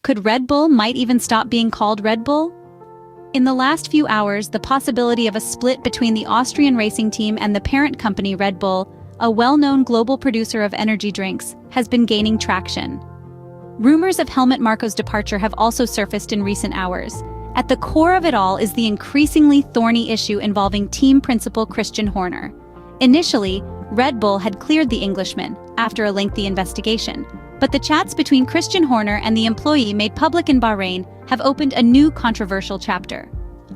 Could Red Bull might even stop being called Red Bull? In the last few hours, the possibility of a split between the Austrian racing team and the parent company Red Bull, a well-known global producer of energy drinks, has been gaining traction. Rumors of Helmut Marko's departure have also surfaced in recent hours. At the core of it all is the increasingly thorny issue involving team principal Christian Horner. Initially, Red Bull had cleared the Englishman after a lengthy investigation, but the chats between Christian Horner and the employee made public in Bahrain have opened a new controversial chapter.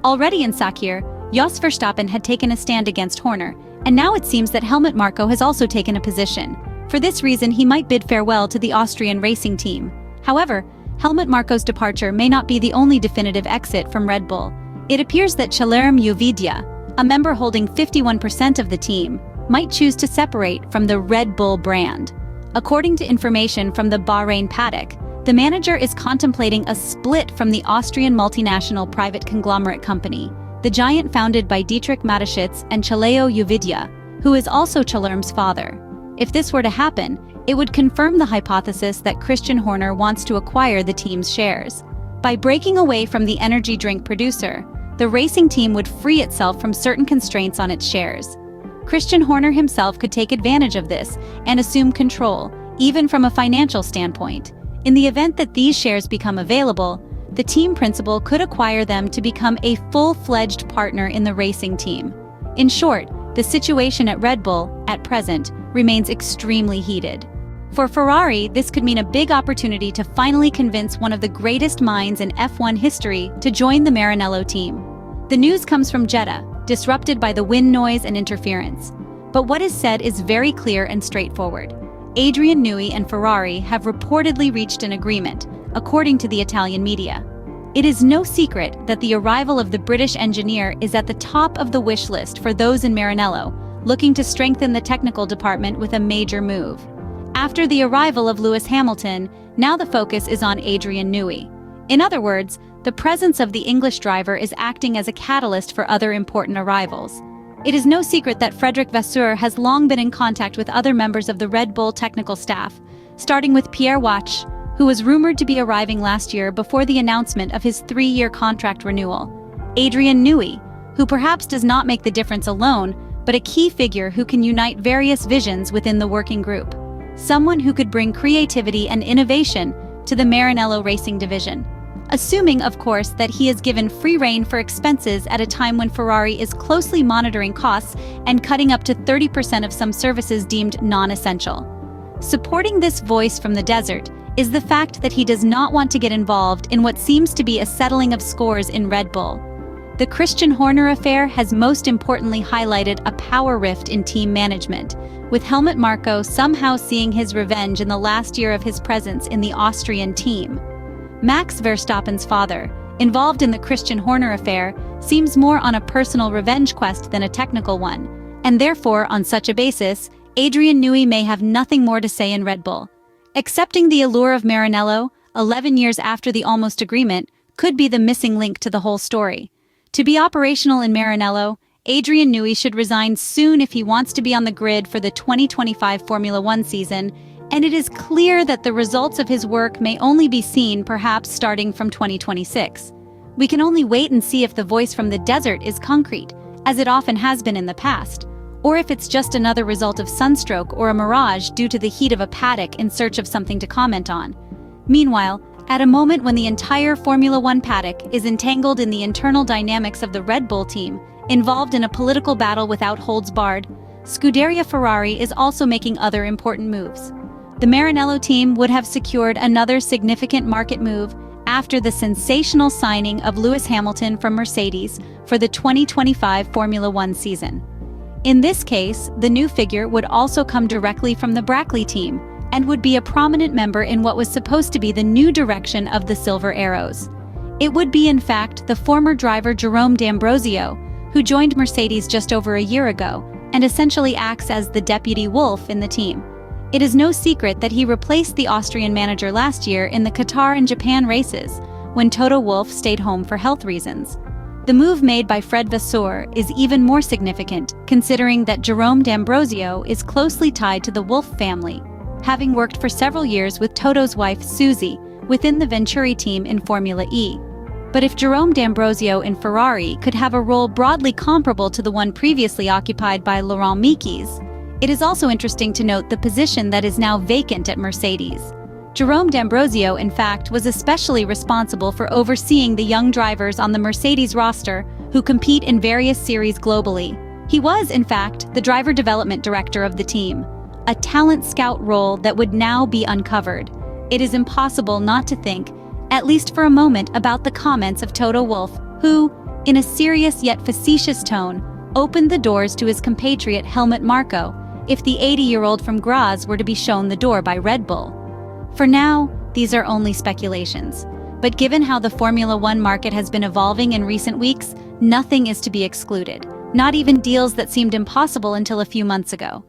Already in Sakhir, Jos Verstappen had taken a stand against Horner, and now it seems that Helmut Marko has also taken a position. For this reason, he might bid farewell to the Austrian racing team. However, Helmut Marko's departure may not be the only definitive exit from Red Bull. It appears that Chelem Uvidia, a member holding 51% of the team, might choose to separate from the Red Bull brand. According to information from the Bahrain paddock, the manager is contemplating a split from the Austrian multinational private conglomerate company, the giant founded by Dietrich Mateschitz and Chelem Uvidia, who is also Chelem's father. If this were to happen, it would confirm the hypothesis that Christian Horner wants to acquire the team's shares. By breaking away from the energy drink producer, the racing team would free itself from certain constraints on its shares. Christian Horner himself could take advantage of this and assume control, even from a financial standpoint. In the event that these shares become available, the team principal could acquire them to become a full-fledged partner in the racing team. In short, the situation at Red Bull, at present, remains extremely heated. For Ferrari, this could mean a big opportunity to finally convince one of the greatest minds in F1 history to join the Maranello team. The news comes from Jeddah, disrupted by the wind noise and interference. But what is said is very clear and straightforward. Adrian Newey and Ferrari have reportedly reached an agreement, according to the Italian media. It is no secret that the arrival of the British engineer is at the top of the wish list for those in Maranello, looking to strengthen the technical department with a major move. After the arrival of Lewis Hamilton, now the focus is on Adrian Newey. In other words, the presence of the English driver is acting as a catalyst for other important arrivals. It is no secret that Vasseur has long been in contact with other members of the Red Bull technical staff, starting with Pierre Wach, who was rumored to be arriving last year before the announcement of his 3-year contract renewal. Adrian Newey, who perhaps does not make the difference alone, but a key figure who can unite various visions within the working group. Someone who could bring creativity and innovation to the Maranello racing division. Assuming, of course, that he is given free rein for expenses at a time when Ferrari is closely monitoring costs and cutting up to 30% of some services deemed non-essential. Supporting this voice from the desert is the fact that he does not want to get involved in what seems to be a settling of scores in Red Bull. The Christian Horner affair has most importantly highlighted a power rift in team management, with Helmut Marko somehow seeing his revenge in the last year of his presence in the Austrian team. Max Verstappen's father, involved in the Christian Horner affair, seems more on a personal revenge quest than a technical one, and therefore, on such a basis, Adrian Newey may have nothing more to say in Red Bull. Accepting the allure of Maranello, 11 years after the almost agreement, could be the missing link to the whole story. To be operational in Maranello, Adrian Newey should resign soon if he wants to be on the grid for the 2025 Formula 1 season, and it is clear that the results of his work may only be seen perhaps starting from 2026. We can only wait and see if the voice from the desert is concrete, as it often has been in the past, or if it's just another result of sunstroke or a mirage due to the heat of a paddock in search of something to comment on. Meanwhile, at a moment when the entire Formula 1 paddock is entangled in the internal dynamics of the Red Bull team, involved in a political battle without holds barred, Scuderia Ferrari is also making other important moves. The Maranello team would have secured another significant market move after the sensational signing of Lewis Hamilton from Mercedes for the 2025 Formula 1 season. In this case, the new figure would also come directly from the Brackley team and would be a prominent member in what was supposed to be the new direction of the Silver Arrows. It would be, in fact, the former driver Jerome D'Ambrosio, who joined Mercedes just over a year ago and essentially acts as the deputy Wolff in the team. It is no secret that he replaced the Austrian manager last year in the Qatar and Japan races, when Toto Wolff stayed home for health reasons. The move made by Vasseur is even more significant, considering that Jerome D'Ambrosio is closely tied to the Wolff family, having worked for several years with Toto's wife Susie within the Venturi team in Formula E. But if Jerome D'Ambrosio in Ferrari could have a role broadly comparable to the one previously occupied by Laurent Mekies, it is also interesting to note the position that is now vacant at Mercedes. Jerome D'Ambrosio, in fact, was especially responsible for overseeing the young drivers on the Mercedes roster who compete in various series globally. He was, in fact, the driver development director of the team, a talent scout role that would now be uncovered. It is impossible not to think, at least for a moment, about the comments of Toto Wolff, who, in a serious yet facetious tone, opened the doors to his compatriot Helmut Marko if the 80-year-old from Graz were to be shown the door by Red Bull. For now, these are only speculations. But given how the Formula One market has been evolving in recent weeks, nothing is to be excluded, not even deals that seemed impossible until a few months ago.